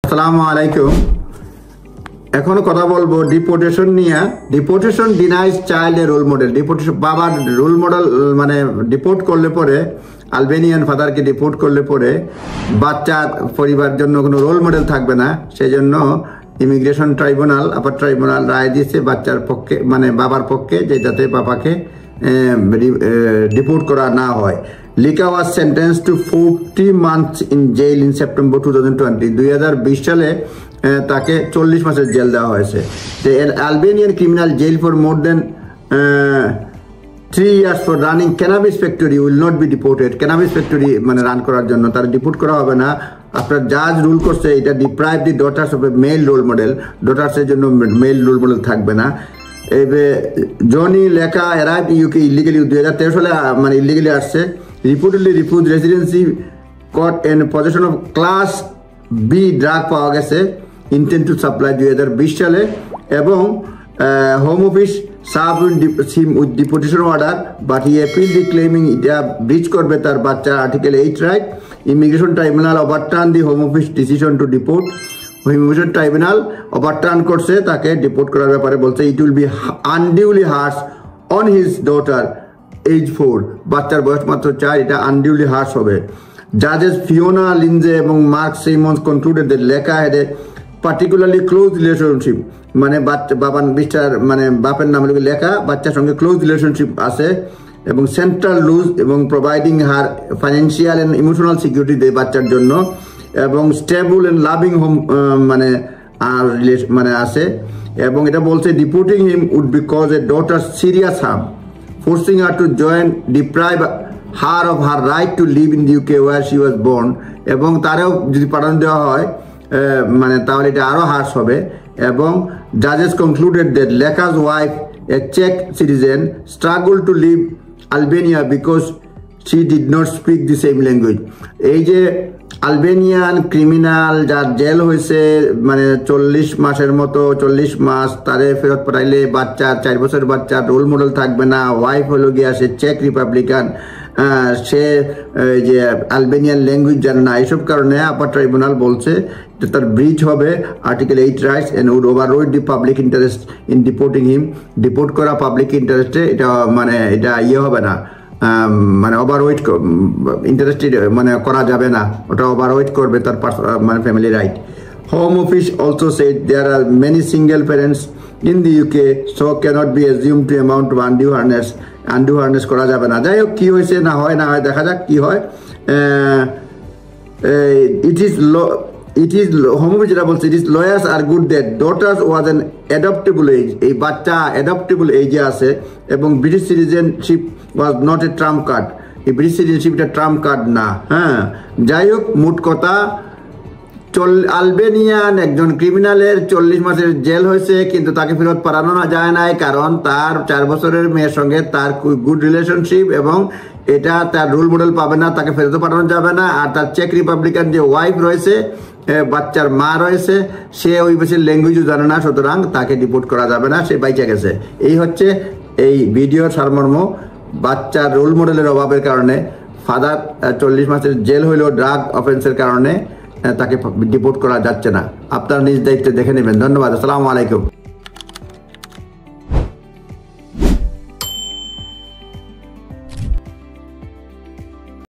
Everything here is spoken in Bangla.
আসসালামু আলাইকুম। এখন কথা বলবো ডিপোর্টেশন নিয়ে। ডিপোর্টেশন ডিনাইজ চাইল্ড এ রোল মডেল। ডিপোর্টেশন বাবার রোল মডেল মানে ডিপোর্ট করলে পরে, আলবেনিয়ান ফাদারকে ডিপোর্ট করলে পরে বাচ্চার পরিবার জন্য কোনো রোল মডেল থাকবে না। সেই জন্য ইমিগ্রেশন ট্রাইব্যুনাল, আপার ট্রাইব্যুনাল রায় দিয়েছে বাচ্চার পক্ষে, মানে বাবার পক্ষে, যে যাতে বাবাকে ডিপোর্ট করা না হয়। Leka was sentenced to 40 months in jail in September 2020। 2020 সালে তাকে 40 মাসের জেল দেওয়া হয়েছে। যে Albanian criminal jail for more than 3 years for running cannabis factory will not be deported. Cannabis factory মানে রান করার জন্য তারা ডিপোর্ট করা হবে না। আপনার জাজ রুল করছে এটা deprive the daughters of a male role model. ডটার্সের জন্য মেল রোল মডেল থাকবে না। জনি লেখা অ্যারাইভ ইউকে ইলিগালি 2013 সালে মানে ইলিগালি আসছে। Reportedly refuse residency caught and possession of class B drug পাওয়া গেছে ইন্টেন্ট টু সাপ্লাই 2020 সালে। এবং হোম অফিস সাব with deportation order, but he appeal the claiming এটা ব্রিচ করবে তার বাচ্চার article 8 right. Immigration tribunal overturn the home office decision to deport. Immigration tribunal overturn করছে তাকে ডিপোর্ট করার ব্যাপারে, বলছে it will be unduly harsh on his daughter age 4। বাচ্চার বয়স মাত্র 4, এটা আনডিউলি হার্শ হবে। জাজেস ফিওনা লিনজে এবং মার্ক সিমন্স কনক্লুডেড দ্যাট লেখা had a particularly close relationship, মানে বাবার বিস্টার মানে বাপের নাম লেখা, বাচ্চার সঙ্গে ক্লোজ রিলেশনশিপ আছে এবং সেন্ট্রাল লুজ এবং providing her financial and emotional security দেয় বাচ্চার জন্য, এবং স্টেবল অ্যান্ড লাভিং হোম মানে আছে। এবং এটা বলছে deporting him would be cause a daughter serious harm, forcing her to join, deprive her of her right to live in UK where she was born. এবং তারেও যদি পাঠানো দেওয়া হয় মানে তাহলে এটা আরও হার্শ হবে। এবং জাজেস concluded that লেখাস wife A check citizen struggle two leave Albania because she did not speak the same language. এই যে আলবেনিয়ান ক্রিমিনাল যার জেল হয়েছে মানে 40 মাসের মতো, 40 মাস, তারে ফেরত পাঠাইলে বাচ্চা 4 বছরের বাচ্চা রোল মডেল থাকবে না। ওয়াইফ হলো গিয়া সে চেক রিপাবলিকান, সে যে আলবেনিয়ান ল্যাঙ্গুয়েজ জানে না। এইসব কারণে আপার ট্রাইব্যুনাল বলছে যে তার ব্রিচ হবে article 8 rights and would override the public interest in deporting him. Deport করা পাবলিক ইন্টারেস্টে এটা মানে এটা হবে না, মানে ওভারওয়েট ইন্টারেস্টেড মানে করা যাবে না, ওটা ওভারওয়েট করবে তার মানে family right. Home office also said there are many single parents in the UK so cannot be assume to amount to undue harshness করা যাবে না। যাই হোক, কী হয়েছে না হয় দেখা যাক কি হয়। ইট ইজ হোম অফিস যেটা বলছে, it is lawyers are good that daughters was an adaptable age. এই বাচ্চা অ্যাডপ্টেবল এজে আছে এবং British citizenship was not a trump card. এই ব্রিটিশ সিটিজেনশিপ এটা ট্রাম্প কার্ড না। হ্যাঁ, যাই হোক, মোট কথা আলবেনিয়ান একজন ক্রিমিনালের 40 মাসের জেল হয়েছে, কিন্তু তাকে ফেরত পাঠানো যায় নাই, কারণ তার 4 বছরের মেয়ের সঙ্গে তার গুড রিলেশনশিপ এবং এটা তার রোল মডেল পাবে না, তাকে ফেরত পাঠানো যাবে না। আর তার চেক রিপাবলিকান যে ওয়াইফ রয়েছে, বাচ্চার মা রয়েছে, সে ওই দেশের ল্যাঙ্গুয়েজও জানে না, সুতরাং তাকে ডিপোর্ট করা যাবে না, সে বাইচে গেছে। এই হচ্ছে এই ভিডিওর সারমর্ম। বাচ্চার রোল মডেলের অভাবের কারণে ফাদার 40 মাসের জেল হইলেও ড্রাগ অফেন্সের কারণে তাকে ডিপোর্ট করা যাচ্ছে না। আপনারা নিজ দায়িত্বে দেখে নেবেন। ধন্যবাদ। আসসালামু আলাইকুম।